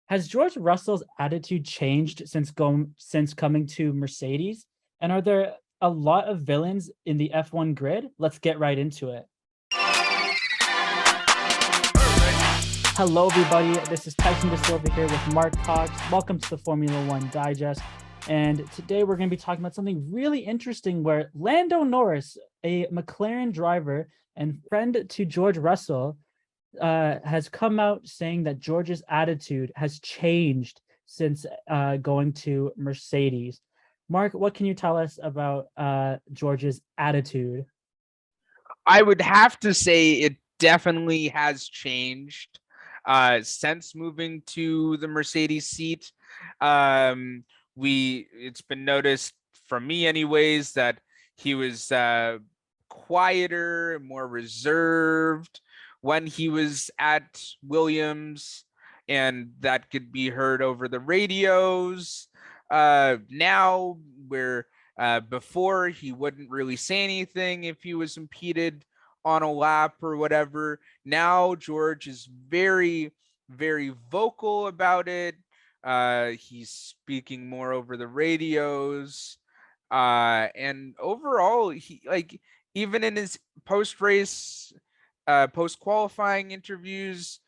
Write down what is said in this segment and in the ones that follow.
Has George Russell's attitude changed since coming to Mercedes? And are there a lot of villains in the F1 grid? Let's get right into it. Hello, everybody. This is Tyson DeSilva here with Mark Cox. Welcome to the Formula One Digest. And today we're going to be talking about something really interesting where Lando Norris, a McLaren driver and friend to George Russell, has come out saying that George's attitude has changed since going to Mercedes. Mark, what can you tell us about George's attitude? I would have to say it definitely has changed since moving to the Mercedes seat. It's been noticed from me anyways that he was quieter, more reserved when he was at Williams, and that could be heard over the radios. Now we're before, he wouldn't really say anything if he was impeded on a lap or whatever. Now George is very, very vocal about it. He's speaking more over the radios. And overall, even in his post-race, post-qualifying interviews,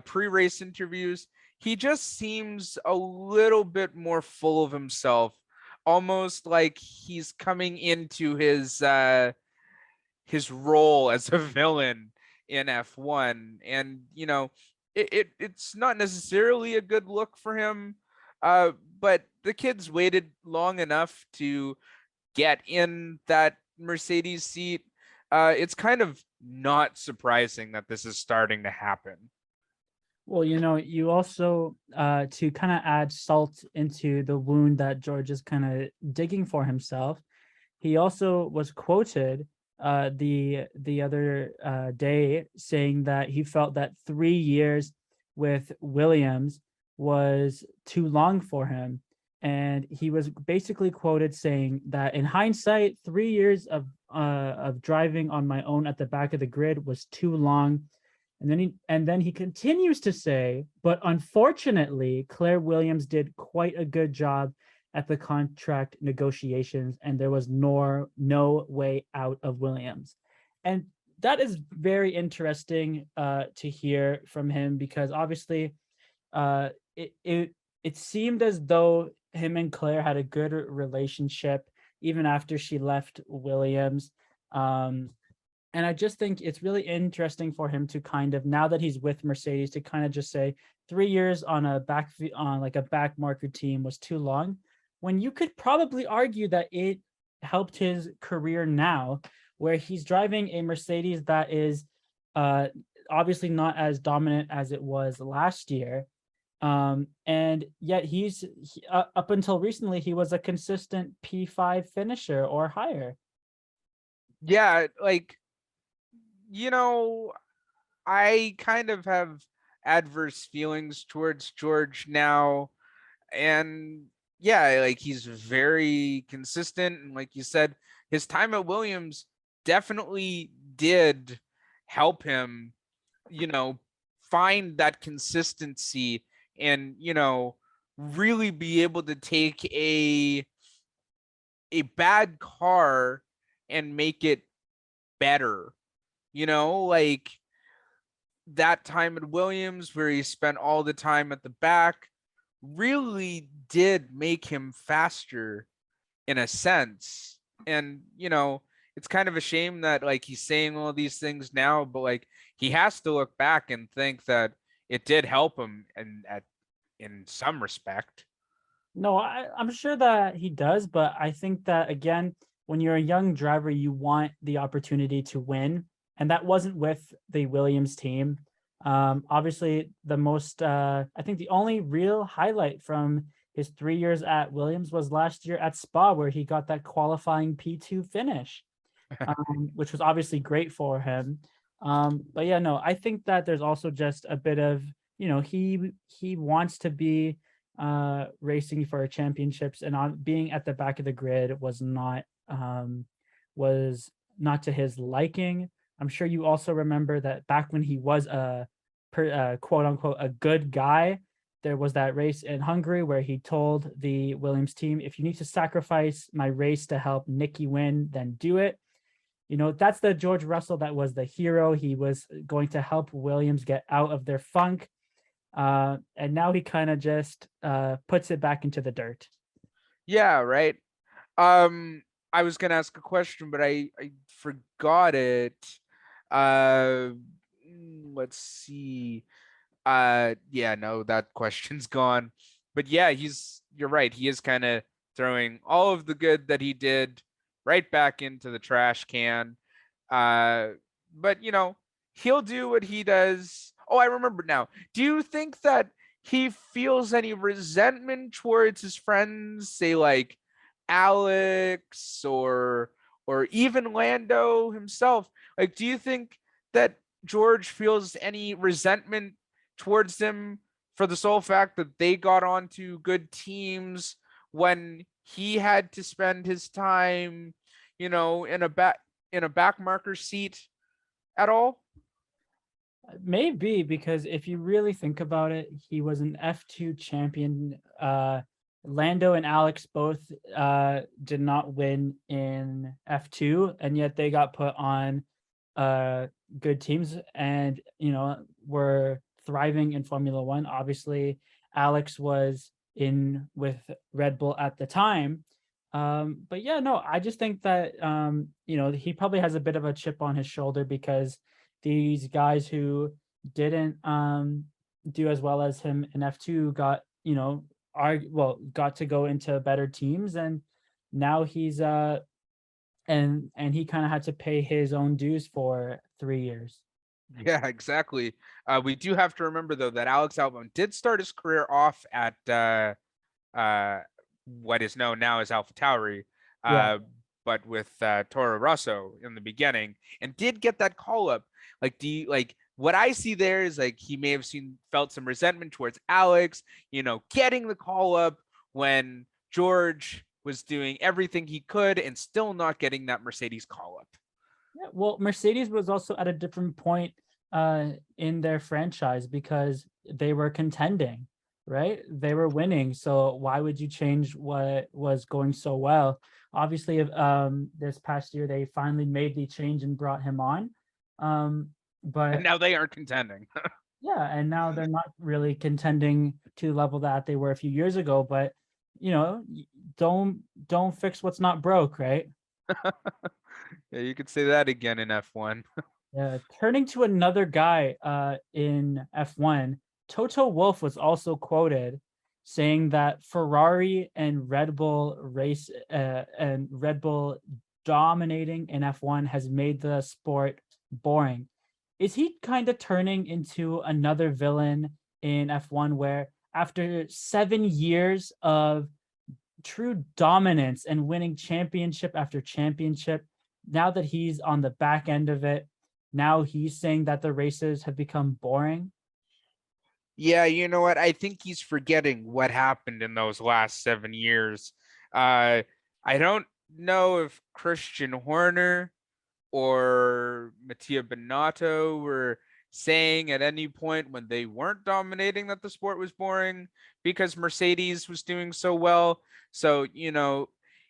pre-race interviews, he just seems a little bit more full of himself, almost like he's coming into his role as a villain in F1. And it's not necessarily a good look for him, but the kid's waited long enough to get in that Mercedes seat. It's kind of not surprising that this is starting to happen. Well, you also, to kind of add salt into the wound that George is kind of digging for himself, he also was quoted the other day saying that he felt that 3 years with Williams was too long for him. And he was basically quoted saying that in hindsight, 3 years of driving on my own at the back of the grid was too long. And then he continues to say, but unfortunately, Claire Williams did quite a good job at the contract negotiations, and there was no way out of Williams. And that is very interesting to hear from him, because obviously it seemed as though him and Claire had a good relationship even after she left Williams. And I just think it's really interesting for him to kind of, now that he's with Mercedes, to kind of just say 3 years on like a back marker team was too long, when you could probably argue that it helped his career now, where he's driving a Mercedes that is obviously not as dominant as it was last year. And yet up until recently, he was a consistent P5 finisher or higher. Yeah, you know, I kind of have adverse feelings towards George now. And yeah, he's very consistent. And like you said, his time at Williams definitely did help him, find that consistency and, really be able to take a bad car and make it better. Like that time at Williams where he spent all the time at the back really did make him faster in a sense. And, it's kind of a shame that he's saying all these things now, but he has to look back and think that it did help him in some respect. No, I'm sure that he does, but I think that, again, when you're a young driver, you want the opportunity to win, and that wasn't with the Williams team. Obviously, I think the only real highlight from his 3 years at Williams was last year at Spa, where he got that qualifying P2 finish, which was obviously great for him. But yeah, no, I think that there's also just a bit of, he wants to be racing for championships, and on being at the back of the grid was not to his liking. I'm sure you also remember that back when he was quote unquote a good guy, there was that race in Hungary where he told the Williams team, if you need to sacrifice my race to help Nicky win, then do it. You know, that's the George Russell that was the hero. He was going to help Williams get out of their funk. And now he kind of just puts it back into the dirt. Yeah, right. I was gonna ask a question, but I forgot it. Uh, let's see. Yeah, no, that question's gone. But yeah, you're right. He is kind of throwing all of the good that he did right back into the trash can. Uh, but he'll do what he does. Oh, I remember now. Do you think that he feels any resentment towards his friends, say like Alex or even Lando himself? Like, do you think that George feels any resentment towards them for the sole fact that they got onto good teams when he had to spend his time, in a back marker seat at all? Maybe, because if you really think about it, he was an F2 champion. Lando and Alex both did not win in F2, and yet they got put on good teams and, were thriving in Formula One. Obviously, Alex was in with Red Bull at the time. But yeah, no, I just think that, he probably has a bit of a chip on his shoulder because these guys who didn't do as well as him in F2 got, got to go into better teams, and now he's and he kind of had to pay his own dues for 3 years. Yeah, exactly. We do have to remember though that Alex Albon did start his career off at what is known now as AlphaTauri, Yeah. but with Toro Rosso in the beginning, and did get that call up. Like, do you like what I see there is like he may have felt some resentment towards Alex, getting the call up when George was doing everything he could and still not getting that Mercedes call up. Yeah, well, Mercedes was also at a different point in their franchise because they were contending, right? They were winning. So why would you change what was going so well? Obviously, this past year they finally made the change and brought him on. And But now they aren't contending. yeah, and now they're not really contending to the level that they were a few years ago. But don't fix what's not broke, right? Yeah, you could say that again in F1. Turning to another guy in F1, Toto Wolff was also quoted saying that Ferrari and Red Bull dominating in F1 has made the sport boring. Is he kind of turning into another villain in F1 where after 7 years of true dominance and winning championship after championship, now that he's on the back end of it, now he's saying that the races have become boring? Yeah, you know what? I think he's forgetting what happened in those last 7 years. I don't know if Christian Horner or Mattia Binotto were saying at any point when they weren't dominating that the sport was boring because Mercedes was doing so well. So,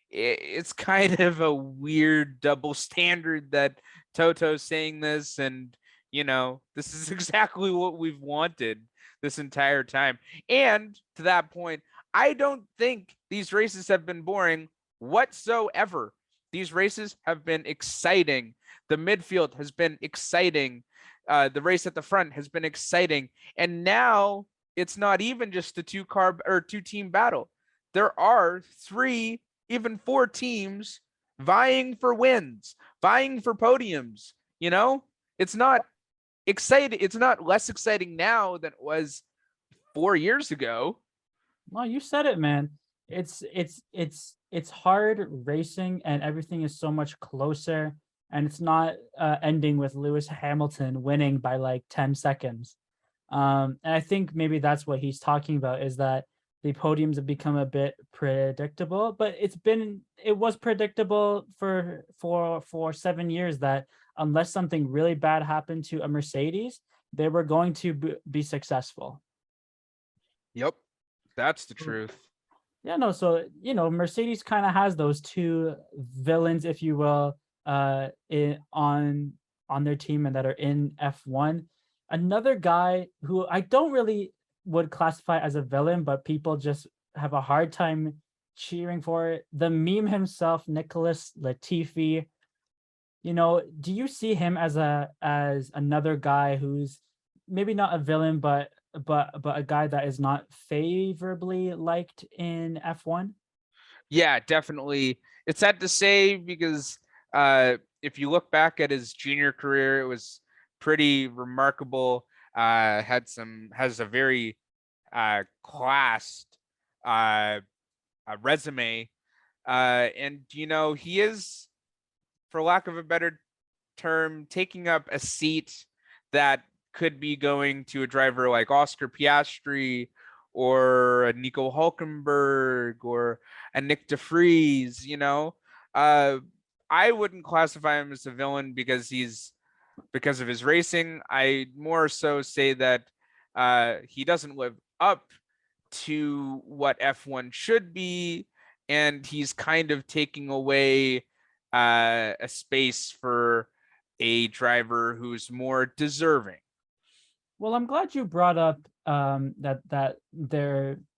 it's kind of a weird double standard that Toto's saying this, and this is exactly what we've wanted this entire time. And to that point, I don't think these races have been boring whatsoever. These races have been exciting. The midfield has been exciting. The race at the front has been exciting. And now it's not even just a two-team battle. There are 3, even 4 teams vying for wins, vying for podiums. It's not exciting. It's not less exciting now than it was 4 years ago. Well, you said it, man. It's hard racing and everything is so much closer, and it's not ending with Lewis Hamilton winning by like 10 seconds. And I think maybe that's what he's talking about, is that the podiums have become a bit predictable, but it was predictable for 7 years that unless something really bad happened to a Mercedes, they were going to be successful. Yep, that's the truth. Yeah, no, so Mercedes kind of has those two villains, if you will, on their team and that are in F1. Another guy who I don't really would classify as a villain, but people just have a hard time cheering for it. The meme himself, Nicholas Latifi. Do you see him as another guy who's maybe not a villain, but a guy that is not favorably liked in F1? Yeah, definitely. It's sad to say because if you look back at his junior career, it was pretty remarkable. Has a very classed uh, resume, and he is, for lack of a better term, taking up a seat that could be going to a driver like Oscar Piastri or a Nico Hulkenberg or a Nick DeFries. I wouldn't classify him as a villain because of his racing. I more so say that he doesn't live up to what F1 should be, and he's kind of taking away a space for a driver who's more deserving. Well, I'm glad you brought up that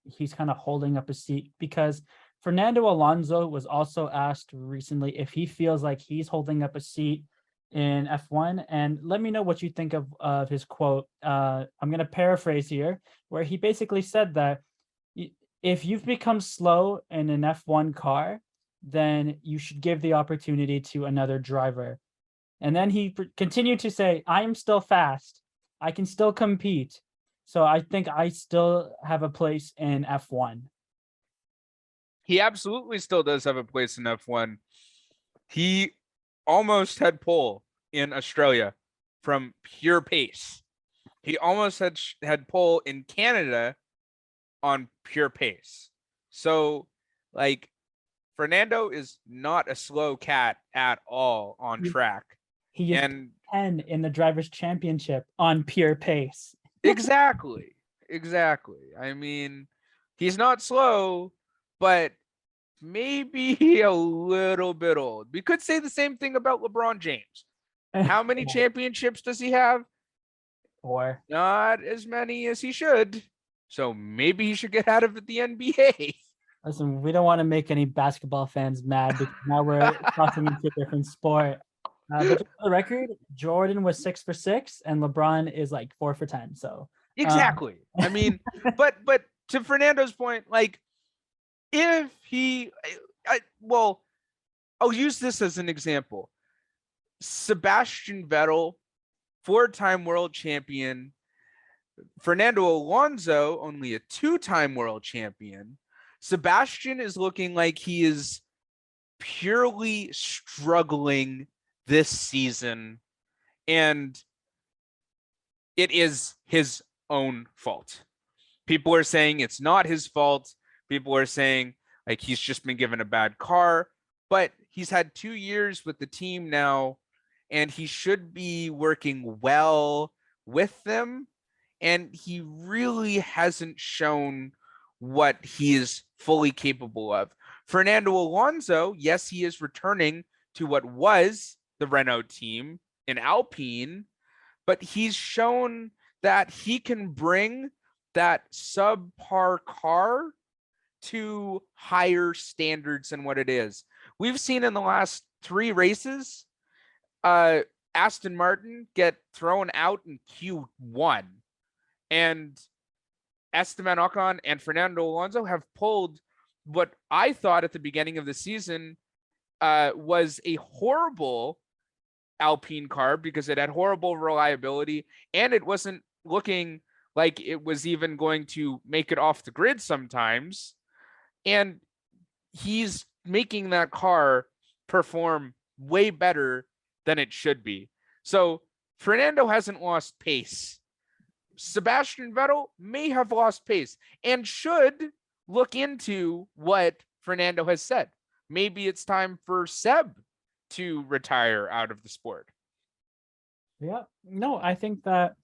he's kind of holding up a seat, because Fernando Alonso was also asked recently if he feels like he's holding up a seat in F1, and let me know what you think of his quote. I'm going to paraphrase here, where he basically said that if you've become slow in an F1 car, then you should give the opportunity to another driver. And then he continued to say, I am still fast. I can still compete. So I think I still have a place in F1. He absolutely still does have a place in F1. He almost had pole in Australia from pure pace. He almost had pole in Canada on pure pace. So, like, Fernando is not a slow cat at all on track. He is And 10 in the Drivers' Championship on pure pace. exactly. I mean, he's not slow, but maybe a little bit old. We could say the same thing about LeBron James. How many championships does he have? Or Not as many as he should. So maybe he should get out of the NBA. listen, we don't want to make any basketball fans mad because now we're crossing into a different sport. But just for the record, Jordan was 6 for 6, and LeBron is like 4 for 10. So Exactly. I mean, but to Fernando's point, like, if he, well, I'll use this as an example. Sebastian Vettel, 4-time world champion. Fernando Alonso, only a 2-time world champion. Sebastian is looking like he is purely struggling this season, and it is his own fault. People are saying it's not his fault. People are saying like he's just been given a bad car, but he's had 2 years with the team now, and he should be working well with them. And he really hasn't shown what he is fully capable of. Fernando Alonso, yes, he is returning to what was the Renault team in Alpine, but he's shown that he can bring that subpar car to higher standards than what it is. We've seen in the last 3 races, Aston Martin get thrown out in Q1, and Esteban Ocon and Fernando Alonso have pulled what I thought at the beginning of the season was a horrible Alpine car because it had horrible reliability, and it wasn't looking like it was even going to make it off the grid sometimes. And he's making that car perform way better than it should be. So Fernando hasn't lost pace. Sebastian Vettel may have lost pace and should look into what Fernando has said. Maybe it's time for Seb to retire out of the sport. yeah, no, I think that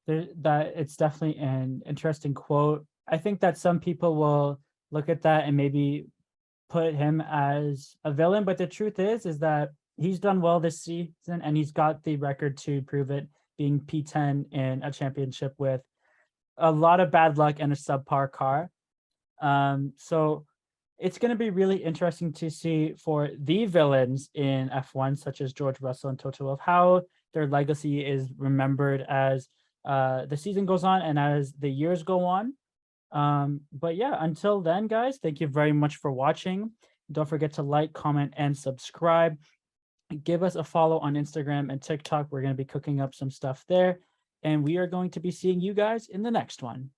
it's definitely an interesting quote. I think that some people will look at that and maybe put him as a villain, but the truth is that he's done well this season and he's got the record to prove it, being P10 in a championship with a lot of bad luck and a subpar car. So it's going to be really interesting to see for the villains in F1, such as George Russell and Toto Wolff, how their legacy is remembered as the season goes on and as the years go on. But yeah, until then, guys, thank you very much for watching. Don't forget to like, comment, and subscribe. Give us a follow on Instagram and TikTok. We're going to be cooking up some stuff there. And we are going to be seeing you guys in the next one.